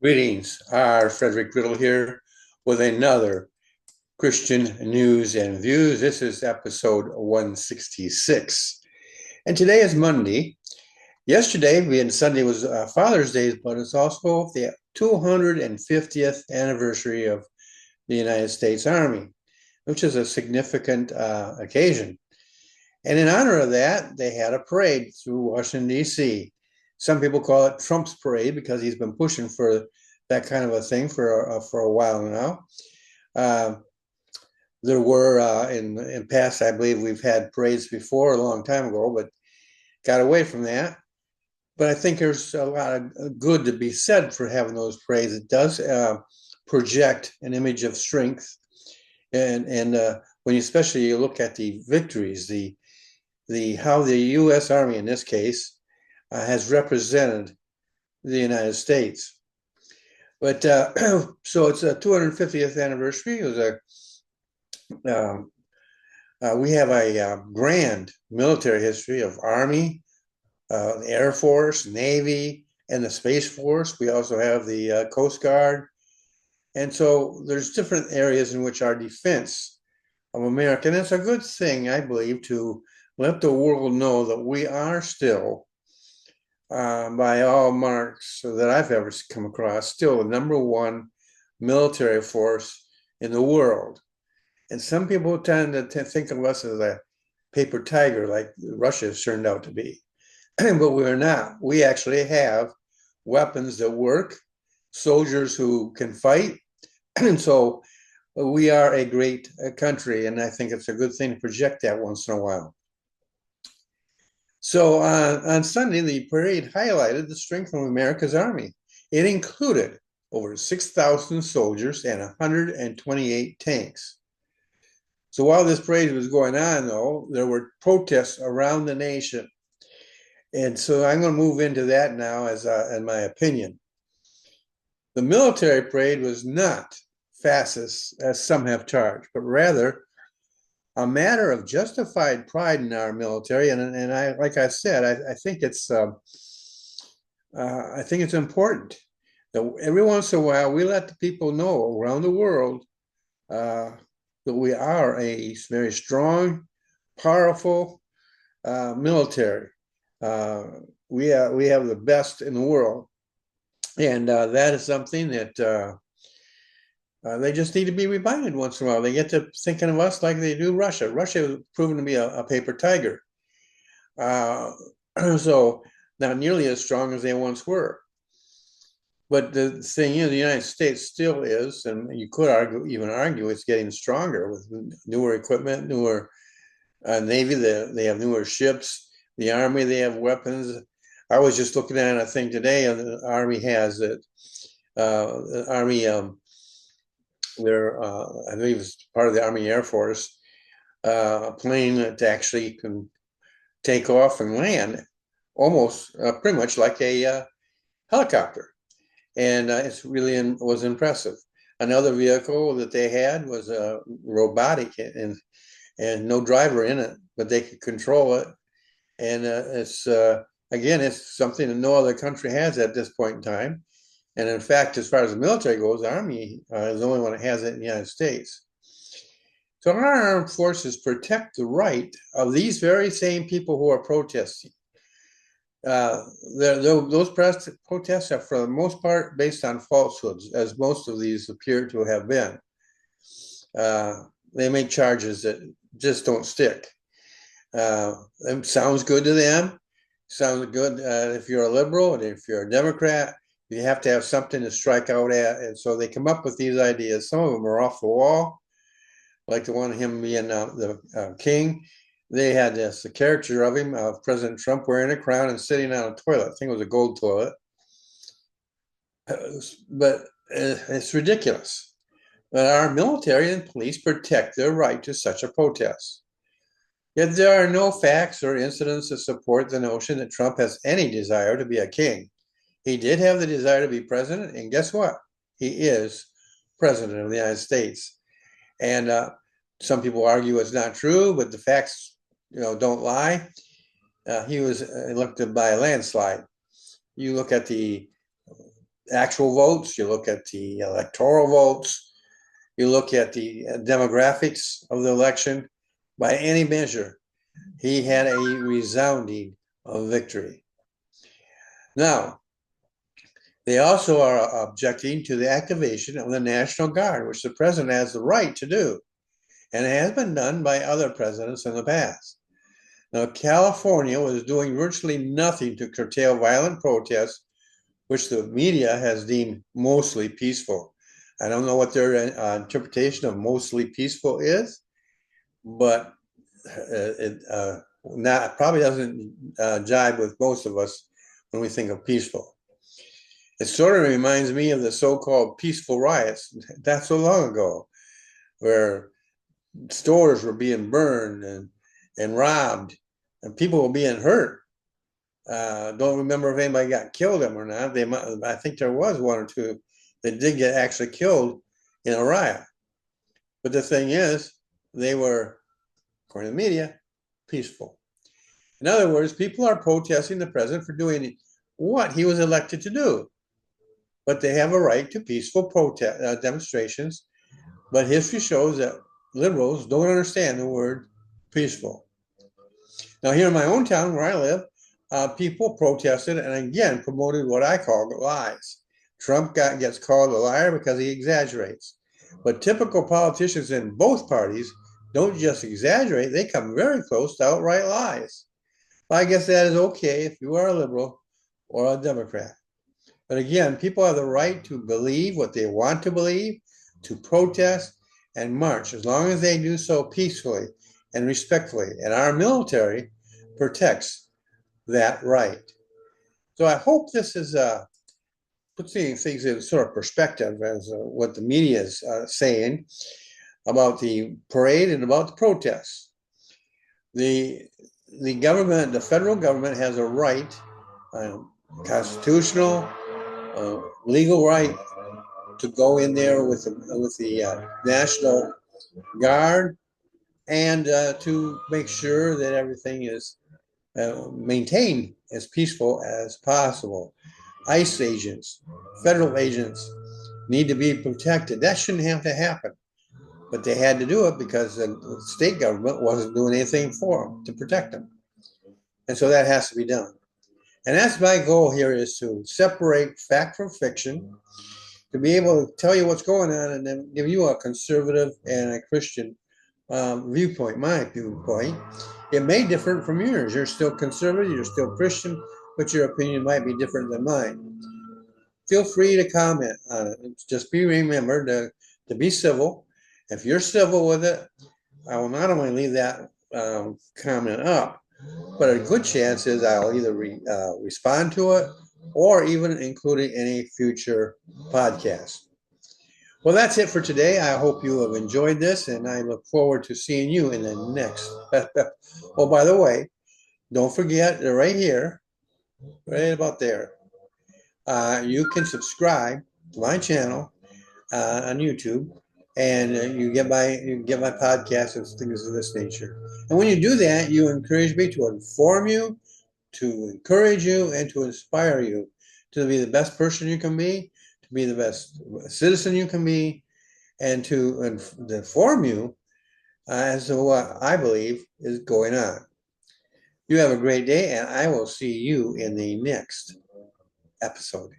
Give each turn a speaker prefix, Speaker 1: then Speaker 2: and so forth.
Speaker 1: Greetings. Frederick Riddle here with another Christian News and Views. This is episode 166. And today is Monday. Yesterday, Sunday was Father's Day, but it's also the 250th anniversary of the United States Army, which is a significant occasion. And in honor of that, they had a parade through Washington, D.C. Some people call it Trump's parade because he's been pushing for that kind of a thing for a while now. Uh, there were in past, I believe we've had parades before a long time ago, but got away from that. But I think there's a lot of good to be said for having those parades. It does project an image of strength, and when you especially you look at the victories, the how the U.S. Army in this case has represented the United States. But so it's a 250th anniversary. It was we have a grand military history of Army, Air Force, Navy, and the Space Force. We also have the Coast Guard. And so there's different areas in which our defense of America, and it's a good thing, I believe, to let the world know that we are still, by all marks that I've ever come across, still the number one military force in the world. And some people tend to think of us as a paper tiger, like Russia has turned out to be. But we're not. We actually have weapons that work, soldiers who can fight. And so we are a great country. And I think it's a good thing to project that once in a while. So on Sunday, the parade highlighted the strength of America's Army. It included over 6,000 soldiers and 128 tanks. So while this parade was going on, though, there were protests around the nation. And so I'm going to move into that now as in my opinion. The military parade was not fascist, as some have charged, but rather a matter of justified pride in our military. And I, like I said, I think it's important that every once in a while we let the people know around the world that we are a very strong, powerful military. We have the best in the world, and that is something that they just need to be reminded once in a while. They get to thinking of us like they do Russia. Russia has proven to be a paper tiger, so not nearly as strong as they once were. But the thing is, the United States still is, and you could even argue it's getting stronger with newer equipment, newer Navy. They have newer ships. The Army, they have weapons. I was just looking at a thing today, and the Army has it. The Army, I believe it's part of the Army Air Force, a plane that actually can take off and land almost pretty much like a helicopter. And it's really was impressive. Another vehicle that they had was robotic and no driver in it, but they could control it. And it's again, it's something that no other country has at this point in time. And in fact, as far as the military goes, the Army is the only one that has it in the United States. So our armed forces protect the right of these very same people who are protesting. Those protests are, for the most part, based on falsehoods, as most of these appear to have been. They make charges that just don't stick. It sounds good to them. Sounds good if you're a liberal, and if you're a Democrat, you have to have something to strike out at. And so they come up with these ideas. Some of them are off the wall, like the one of him being the king. They had this the caricature of him, of President Trump wearing a crown and sitting on a toilet. I think it was a gold toilet. But it's ridiculous. But our military and police protect their right to such a protest. Yet there are no facts or incidents to support the notion that Trump has any desire to be a king. He did have the desire to be president, and guess what? He is president of the United States. And some people argue it's not true, but the facts, don't lie. He was elected by a landslide. You look at the actual votes, you look at the electoral votes, you look at the demographics of the election, by any measure, he had a resounding victory. Now, they also are objecting to the activation of the National Guard, which the president has the right to do, and it has been done by other presidents in the past. Now, California was doing virtually nothing to curtail violent protests, which the media has deemed mostly peaceful. I don't know what their interpretation of mostly peaceful is, but it probably doesn't jibe with most of us when we think of peaceful. It sort of reminds me of the so-called peaceful riots not so long ago, where stores were being burned and robbed, and people were being hurt. Don't remember if anybody got killed them or not. I think there was one or two that did get actually killed in a riot. But the thing is, they were, according to the media, peaceful. In other words, people are protesting the president for doing what he was elected to do. But they have a right to peaceful protest demonstrations. But history shows that liberals don't understand the word peaceful. Now, here in my own town where I live, people protested and again promoted what I call lies. Trump gets called a liar because he exaggerates. But typical politicians in both parties don't just exaggerate, they come very close to outright lies. Well, I guess that is okay if you are a liberal or a Democrat. But again, people have the right to believe what they want to believe, to protest and march, as long as they do so peacefully and respectfully. And our military protects that right. So I hope this is puts things in sort of perspective as what the media is saying about the parade and about the protests. The government, the federal government, has a right, constitutional, legal right, to go in there with the National Guard and to make sure that everything is maintained as peaceful as possible. ICE agents, federal agents need to be protected. That shouldn't have to happen. But they had to do it because the state government wasn't doing anything for them to protect them. And so that has to be done. And that's my goal here, is to separate fact from fiction, to be able to tell you what's going on and then give you a conservative and a Christian viewpoint, my viewpoint. It may differ from yours. You're still conservative, you're still Christian, but your opinion might be different than mine. Feel free to comment on it. Just be remembered to be civil. If you're civil with it, I will not only leave that comment up, but a good chance is I'll either respond to it or even include it in a future podcast. Well, that's it for today. I hope you have enjoyed this, and I look forward to seeing you in the next. Oh, by the way, don't forget, right here, right about there, you can subscribe to my channel on YouTube, and you get my podcast and things of this nature. And when you do that, you encourage me to inform you, to encourage you, and to inspire you to be the best person you can be, to be the best citizen you can be, and to inform you as to what I believe is going on. You have a great day, and I will see you in the next episode.